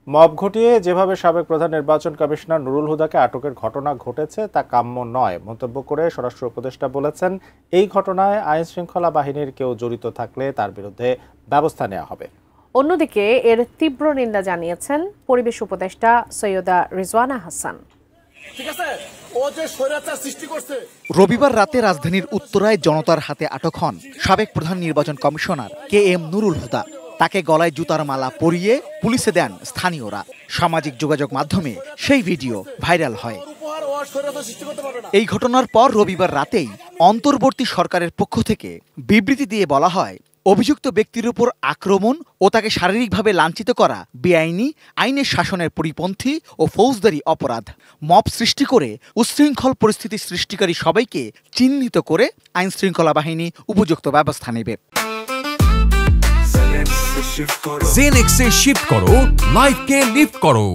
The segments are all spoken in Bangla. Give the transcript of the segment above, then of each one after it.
মব ঘটিয়ে যেভাবে সাবেক প্রধান নির্বাচন কমিশনার নুরুল হুদাকে আটকের ঘটনা ঘটেছে তা কাম্য নয় মন্তব্য করে স্বরাষ্ট্র উপদেষ্টা বলেছেন, এই ঘটনায় আইন শৃঙ্খলা বাহিনীর কেউ জড়িত থাকলে তার বিরুদ্ধে ব্যবস্থা নেওয়া হবে। অন্যদিকে এর তীব্র নিন্দা জানিয়েছেন পরিবেশ উপদেষ্টা সৈয়দা রিজওয়ানা হাসান। রবিবার রাতে রাজধানীর উত্তরায় জনতার হাতে আটক হন সাবেক প্রধান নির্বাচন কমিশনার KM নুরুল হুদা। তাকে গলায় জুতার মালা পরিয়ে পুলিশে দেন স্থানীয়রা। সামাজিক যোগাযোগ মাধ্যমে সেই ভিডিও ভাইরাল হয়। এই ঘটনার পর রবিবার রাতেই অন্তর্বর্তী সরকারের পক্ষ থেকে বিবৃতি দিয়ে বলা হয়, অভিযুক্ত ব্যক্তির উপর আক্রমণ ও তাকে শারীরিকভাবে লাঞ্ছিত করা বেআইনি, আইনের শাসনের পরিপন্থী ও ফৌজদারি অপরাধ। মব সৃষ্টি করে উচ্ছৃঙ্খল পরিস্থিতি সৃষ্টিকারী সবাইকে চিহ্নিত করে আইন শৃঙ্খলা বাহিনী উপযুক্ত ব্যবস্থা নেবে। জেনেক্সে শিফট করো, লাইফকে লিফট করো।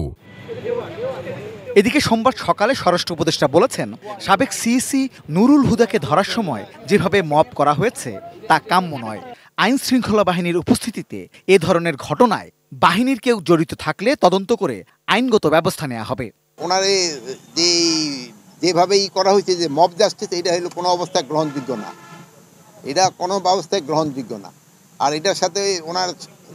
এদিকে সোমবার সকালে স্বরাষ্ট্র উপদেষ্টা বলেছেন, সাবেক সিইসি নুরুল হুদাকে ধরার সময় যেভাবে মব করা হয়েছে তা কাম্য নয়। আইন শৃঙ্খলা বাহিনীর উপস্থিতিতে এ ধরনের ঘটনায় বাহিনীর কেউ জড়িত থাকলে তদন্ত করে আইনগত ব্যবস্থা নেওয়া হবে। ওনার যেভাবে করা হয়েছে যে মব জাস্টিস, এটা হলো কোনো অবস্থায় গ্রহণযোগ্য না। এটা কোনো ব্যবস্থায় গ্রহণযোগ্য না। আর এটার সাথে ওনার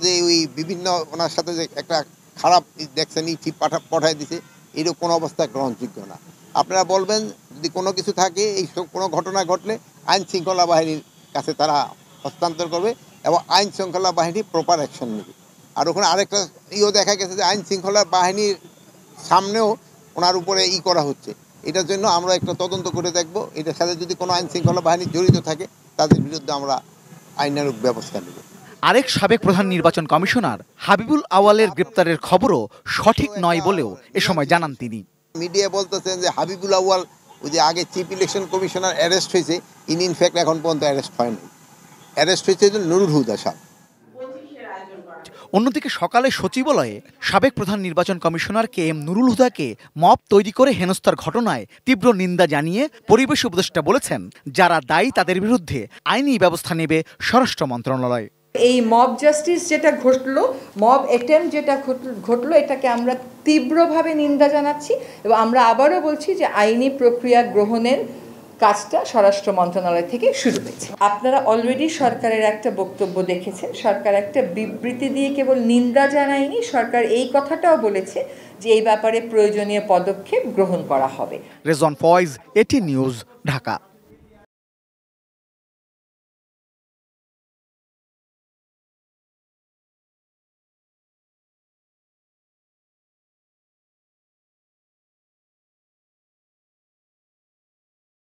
যে ওই বিভিন্ন ওনার সাথে যে একটা খারাপ দেখছেন চিঠি পাঠায় দিছে, এটা কোনো অবস্থায় গ্রহণযোগ্য না। আপনারা বলবেন যদি কোনো কিছু থাকে, এই সব কোনো ঘটনা ঘটলে আইন শৃঙ্খলা বাহিনীর কাছে তারা হস্তান্তর করবে এবং আইন শৃঙ্খলা বাহিনী প্রপার অ্যাকশন নেবে। আর ওখানে আরেকটা দেখা গেছে যে আইন শৃঙ্খলা বাহিনীর সামনেও ওনার উপরে করা হচ্ছে। এটার জন্য আমরা একটা তদন্ত করে দেখব, এটার সাথে যদি কোনো আইন শৃঙ্খলা বাহিনী জড়িত থাকে তাদের বিরুদ্ধে আমরা আইনানুগ ব্যবস্থা নেব। আরেক সাবেক প্রধান নির্বাচন কমিশনার হাবিবুল আওয়ালের গ্রেপ্তারের খবরও সঠিক নয় বলেও এ সময় জানান তিনি। মিডিয়া বলতেছেন যে হাবিবুল আওয়াল ওই যে আগে চিফ ইলেকশন কমিশনার অ্যারেস্ট হয়েছে, ইনফ্যাক্ট এখন পর্যন্ত অ্যারেস্ট হয়নি। অ্যারেস্ট হয়েছে নুরুল হুদা সাহেব। অন্যদিকে সকালে সচিবালয়ে সাবেক প্রধান নির্বাচন কমিশনার KM নুরুল হুদাকে মব তৈরি করে হেনস্থার ঘটনায় তীব্র নিন্দা জানিয়ে পরিবেশ উপদেষ্টা বলেছেন, যারা দায়ী তাদের বিরুদ্ধে আইনি ব্যবস্থা নেবে স্বরাষ্ট্র মন্ত্রণালয়। এই মব জাস্টিস যেটা ঘটলো, মব অ্যাটেম্প যেটা ঘটলো, এটাকে আমরা তীব্রভাবে নিন্দা জানাচ্ছি এবং আমরা আবারও বলছি যে আইনি প্রক্রিয়া গ্রহণের কাজটা স্বরাষ্ট্র মন্ত্রণালয় থেকে শুরু হয়েছে। আপনারা অলরেডি সরকারের একটা বক্তব্য দেখেছেন। সরকার একটা বিবৃতি দিয়ে কেবল নিন্দা জানায়নি, সরকার এই কথাটাও বলেছে যে এই ব্যাপারে প্রয়োজনীয় পদক্ষেপ গ্রহণ করা হবে। Rezon Foyez, AT news, Dhaka.